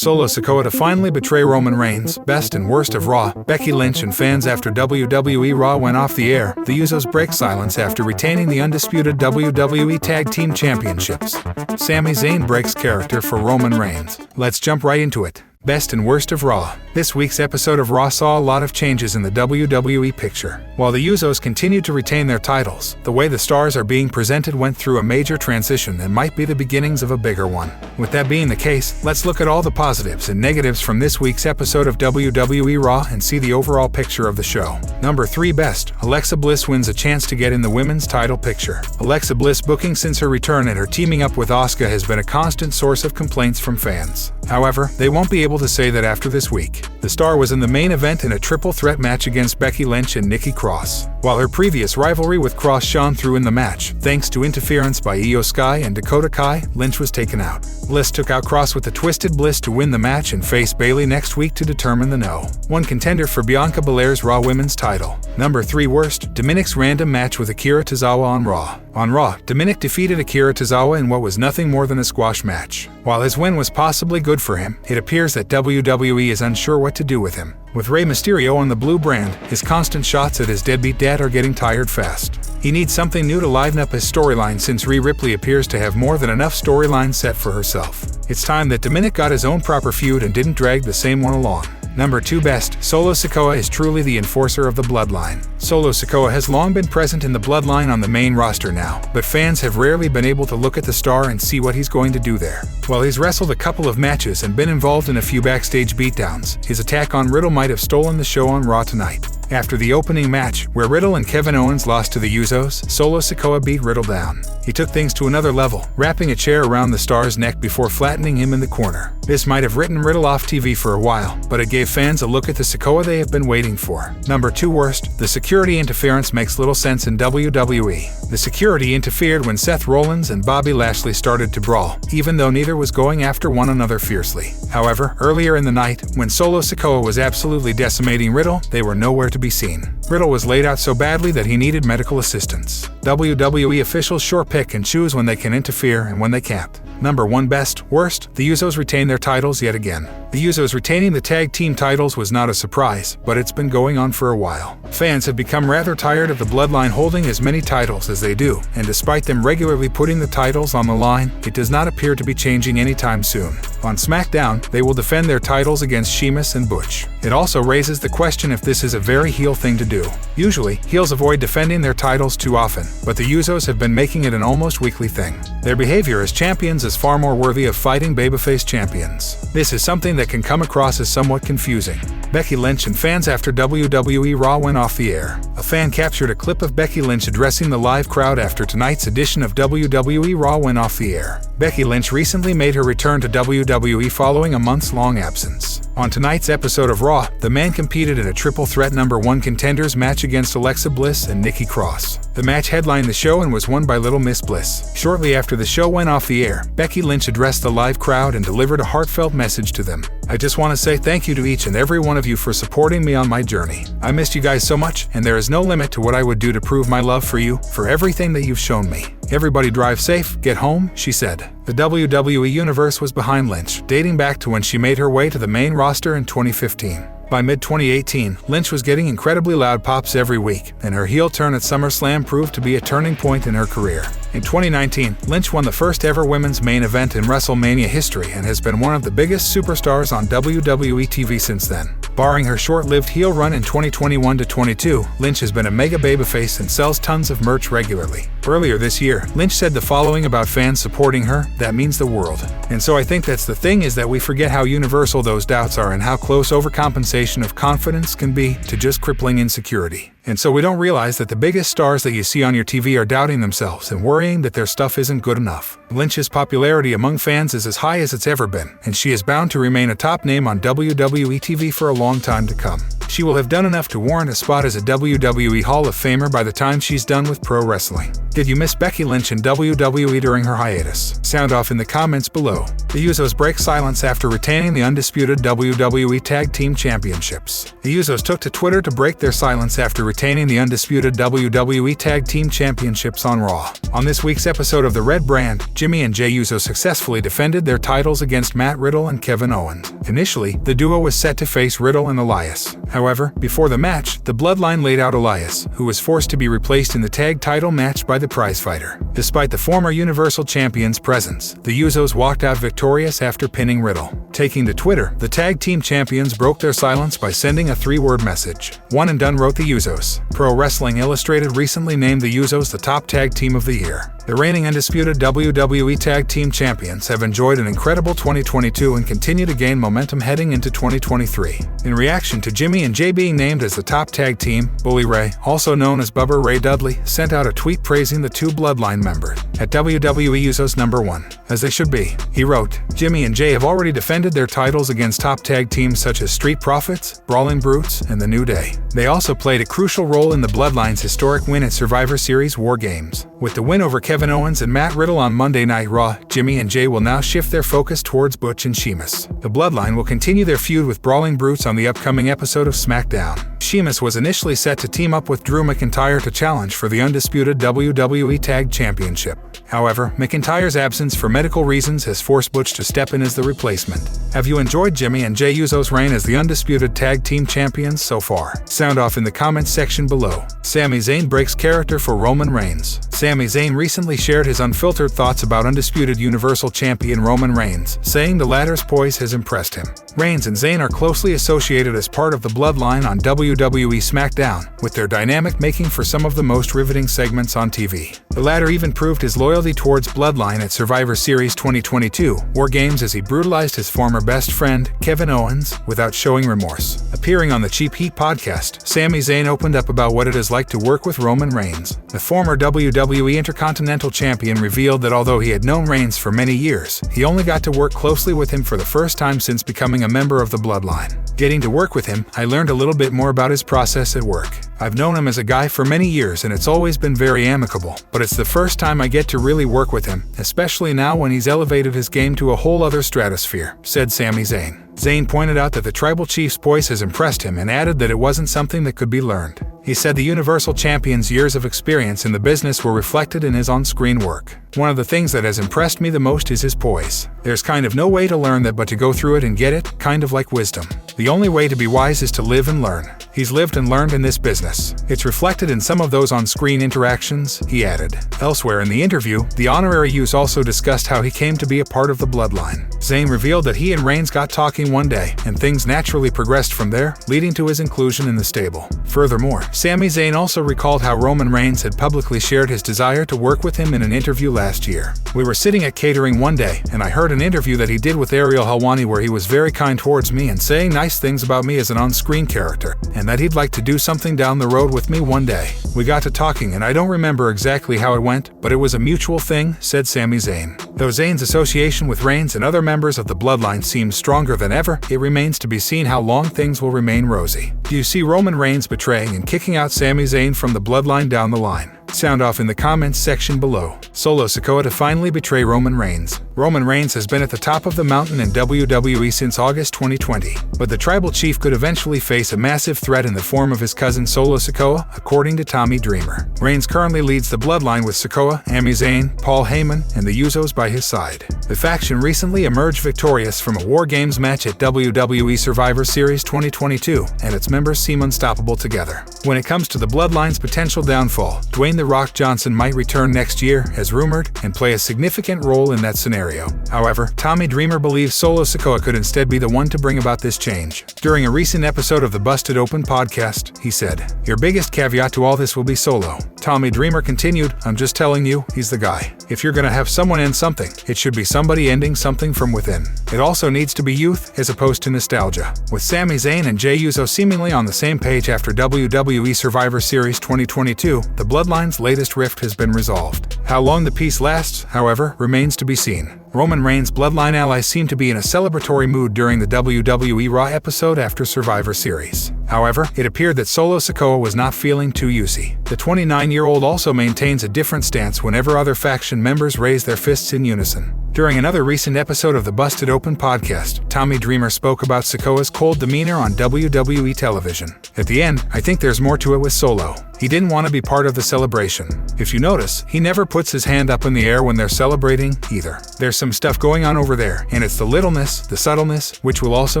Solo Sikoa to finally betray Roman Reigns, best and worst of Raw, Becky Lynch and fans after WWE Raw went off the air, the Usos break silence after retaining the undisputed WWE Tag Team Championships. Sami Zayn breaks character for Roman Reigns. Let's jump right into it. Best and worst of Raw. This week's episode of Raw saw a lot of changes in the WWE picture. While the Usos continued to retain their titles, the way the stars are being presented went through a major transition and might be the beginnings of a bigger one. With that being the case, let's look at all the positives and negatives from this week's episode of WWE Raw and see the overall picture of the show. Number 3 Best. Alexa Bliss wins a chance to get in the women's title picture. Alexa Bliss booking since her return and her teaming up with Asuka has been a constant source of complaints from fans. However, they won't be able to say that after this week. The star was in the main event in a triple threat match against Becky Lynch and Nikki Cross. While her previous rivalry with Cross shone through in the match, thanks to interference by Io Sky and Dakota Kai, Lynch was taken out. Bliss took out Cross with a twisted Bliss to win the match and face Bayley next week to determine the #1 contender for Bianca Belair's Raw Women's title. Number 3 Worst. Dominik's random match with Akira Tozawa on Raw. On Raw, Dominik defeated Akira Tozawa in what was nothing more than a squash match. While his win was possibly good for him, it appears that WWE is unsure what to do with him. With Rey Mysterio on the blue brand, his constant shots at his deadbeat dad are getting tired fast. He needs something new to liven up his storyline since Rhea Ripley appears to have more than enough storyline set for herself. It's time that Dominik got his own proper feud and didn't drag the same one along. Number 2 Best. Solo Sikoa is truly the enforcer of the bloodline. Solo Sikoa has long been present in the bloodline on the main roster now, but fans have rarely been able to look at the star and see what he's going to do there. While he's wrestled a couple of matches and been involved in a few backstage beatdowns, his attack on Riddle might have stolen the show on Raw tonight. After the opening match, where Riddle and Kevin Owens lost to the Usos, Solo Sikoa beat Riddle down. He took things to another level, wrapping a chair around the star's neck before flattening him in the corner. This might have written Riddle off TV for a while, but it gave fans a look at the Sikoa they have been waiting for. Number 2 Worst. The security interference makes little sense in WWE. The security interfered when Seth Rollins and Bobby Lashley started to brawl, even though neither was going after one another fiercely. However, earlier in the night, when Solo Sikoa was absolutely decimating Riddle, they were nowhere to be seen. Riddle was laid out so badly that he needed medical assistance. WWE officials sure pick and choose when they can interfere and when they can't. Number 1 Best. Worst. The Usos retain their titles yet again. The Usos retaining the tag team titles was not a surprise, but it's been going on for a while. Fans have become rather tired of the bloodline holding as many titles as they do, and despite them regularly putting the titles on the line, it does not appear to be changing anytime soon. On SmackDown, they will defend their titles against Sheamus and Butch. It also raises the question if this is a very heel thing to do. Usually, heels avoid defending their titles too often, but the Usos have been making it an almost weekly thing. Their behavior as champions is far more worthy of fighting babyface champions. This is something that can come across as somewhat confusing. Becky Lynch and fans after WWE Raw went off the air. A fan captured a clip of Becky Lynch addressing the live crowd after tonight's edition of WWE Raw went off the air. Becky Lynch recently made her return to WWE following a months-long absence. On tonight's episode of Raw, the man competed in a triple threat #1 contenders match against Alexa Bliss and Nikki Cross. The match headlined the show and was won by Little Miss Bliss. Shortly after the show went off the air, Becky Lynch addressed the live crowd and delivered a heartfelt message to them. "I just want to say thank you to each and every one of you for supporting me on my journey. I missed you guys so much, and there is no limit to what I would do to prove my love for you, for everything that you've shown me. Everybody drive safe, get home," she said. The WWE Universe was behind Lynch, dating back to when she made her way to the main roster in 2015. By mid-2018, Lynch was getting incredibly loud pops every week, and her heel turn at SummerSlam proved to be a turning point in her career. In 2019, Lynch won the first ever women's main event in WrestleMania history and has been one of the biggest superstars on WWE TV since then. Barring her short-lived heel run in 2021 to 22, Lynch has been a mega babyface and sells tons of merch regularly. Earlier this year, Lynch said the following about fans supporting her: "That means the world." And so I think that's the thing, is that we forget how universal those doubts are and how close overcompensation of confidence can be to just crippling insecurity. And so we don't realize that the biggest stars that you see on your TV are doubting themselves and worrying that their stuff isn't good enough. Lynch's popularity among fans is as high as it's ever been, and she is bound to remain a top name on WWE TV for a long time to come. She will have done enough to warrant a spot as a WWE Hall of Famer by the time she's done with pro wrestling. Did you miss Becky Lynch in WWE during her hiatus? Sound off in the comments below. The Usos break silence after retaining the undisputed WWE Tag Team Championships. The Usos took to Twitter to break their silence after retaining the undisputed WWE Tag Team Championships on Raw. On this week's episode of The Red Brand, Jimmy and Jey Uso successfully defended their titles against Matt Riddle and Kevin Owens. Initially, the duo was set to face Riddle and Elias. However, before the match, the Bloodline laid out Elias, who was forced to be replaced in the tag title match by the prizefighter. Despite the former Universal Champion's presence, the Usos walked out victorious after pinning Riddle. Taking to Twitter, the Tag Team Champions broke their silence by sending a 3-word message. One and done, wrote the Usos. Pro Wrestling Illustrated recently named the Usos the top tag team of the year. The reigning undisputed WWE Tag Team Champions have enjoyed an incredible 2022 and continue to gain momentum heading into 2023. In reaction to Jimmy and Jey being named as the top tag team, Bully Ray, also known as Bubba Ray Dudley, sent out a tweet praising the two Bloodline members at WWE Usos #1, as they should be. He wrote, "Jimmy and Jey have already defended their titles against top tag teams such as Street Profits, Brawling Brutes, and The New Day. They also played a crucial role in the Bloodline's historic win at Survivor Series War Games. With the win over Kevin Owens and Matt Riddle on Monday Night Raw, Jimmy and Jey will now shift their focus towards Butch and Sheamus. The Bloodline will continue their feud with Brawling Brutes on the upcoming episode of SmackDown. Sheamus was initially set to team up with Drew McIntyre to challenge for the undisputed WWE Tag Championship. However, McIntyre's absence for medical reasons has forced Butch to step in as the replacement. Have you enjoyed Jimmy and Jey Uso's reign as the undisputed Tag Team Champions so far? Sound off in the comments section below. Sami Zayn breaks character for Roman Reigns. Sami Zayn recently shared his unfiltered thoughts about undisputed Universal Champion Roman Reigns, saying the latter's poise has impressed him. Reigns and Zayn are closely associated as part of the Bloodline on WWE SmackDown, with their dynamic making for some of the most riveting segments on TV. The latter even proved his loyalty towards Bloodline at Survivor Series 2022 War Games as he brutalized his former best friend, Kevin Owens, without showing remorse. Appearing on the Cheap Heat podcast, Sami Zayn opened up about what it is like to work with Roman Reigns. The former WWE Intercontinental Champion revealed that although he had known Reigns for many years, he only got to work closely with him for the first time since becoming a member of the Bloodline. Getting to work with him, I learned a little bit more about his process at work. I've known him as a guy for many years and it's always been very amicable, but it's the first time I get to really work with him, especially now when he's elevated his game to a whole other stratosphere," said Sami Zayn. Zayn pointed out that the Tribal Chief's poise has impressed him and added that it wasn't something that could be learned. He said the Universal Champion's years of experience in the business were reflected in his on-screen work. "One of the things that has impressed me the most is his poise. There's kind of no way to learn that but to go through it and get it, kind of like wisdom. The only way to be wise is to live and learn. He's lived and learned in this business. It's reflected in some of those on-screen interactions," he added. Elsewhere in the interview, the honorary Uso also discussed how he came to be a part of the Bloodline. Zayn revealed that he and Reigns got talking one day, and things naturally progressed from there, leading to his inclusion in the stable. Furthermore, Sami Zayn also recalled how Roman Reigns had publicly shared his desire to work with him in an interview last year. "We were sitting at catering one day, and I heard an interview that he did with Ariel Helwani where he was very kind towards me and saying nice things about me as an on-screen character, and that he'd like to do something down the road with me one day. We got to talking and I don't remember exactly how it went, but it was a mutual thing," said Sami Zayn. Though Zayn's association with Reigns and other members of the Bloodline seems stronger than ever, it remains to be seen how long things will remain rosy. Do you see Roman Reigns betraying and kicking out Sami Zayn from the Bloodline down the line? Sound off in the comments section below. Solo Sikoa to finally betray Roman Reigns. Roman Reigns has been at the top of the mountain in WWE since August 2020, but the Tribal Chief could eventually face a massive threat in the form of his cousin Solo Sikoa, according to Tommy Dreamer. Reigns currently leads the Bloodline with Sikoa, Sami Zayn, Paul Heyman, and the Usos by his side. The faction recently emerged victorious from a War Games match at WWE Survivor Series 2022, and its members seem unstoppable together. When it comes to the Bloodline's potential downfall, Dwayne "The Rock" Johnson might return next year, as rumored, and play a significant role in that scenario. However, Tommy Dreamer believes Solo Sikoa could instead be the one to bring about this change. During a recent episode of the Busted Open podcast, he said, "Your biggest caveat to all this will be Solo." Tommy Dreamer continued, "I'm just telling you, he's the guy. If you're gonna have someone end something, it should be somebody ending something from within. It also needs to be youth as opposed to nostalgia." With Sami Zayn and Jey Uso seemingly on the same page after WWE Survivor Series 2022, the Bloodline's latest rift has been resolved. How long the peace lasts, however, remains to be seen. Roman Reigns' bloodline allies seem to be in a celebratory mood during the WWE Raw episode after Survivor Series. However, it appeared that Solo Sikoa was not feeling too usy. The 29-year-old also maintains a different stance whenever other faction members raise their fists in unison. During another recent episode of the Busted Open podcast, Tommy Dreamer spoke about Sikoa's cold demeanor on WWE television. At the end, I think there's more to it with Solo. He didn't want to be part of the celebration. If you notice, he never puts his hand up in the air when they're celebrating, either. There's some stuff going on over there, and it's the littleness, the subtleness, which will also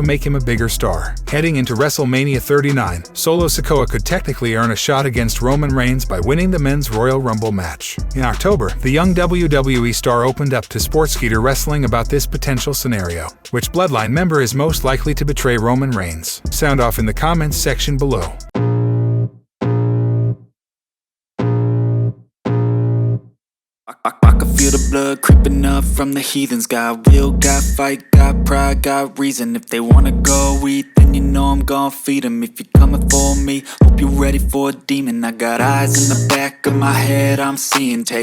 make him a bigger star. Heading into WrestleMania 39, Solo Sikoa could technically earn a shot against Roman Reigns by winning the Men's Royal Rumble match. In October, the young WWE star opened up to Sportskeeda Wrestling about this potential scenario. Which bloodline member is most likely to betray Roman Reigns? Sound off in the comments section below. I can feel the blood creeping up from the heathens. Got will, got fight, got pride, got reason. If they wanna go eat, then you know I'm gon' feed them. If you're coming for me, hope you're ready for a demon. I got eyes in the back of my head, I'm seeing.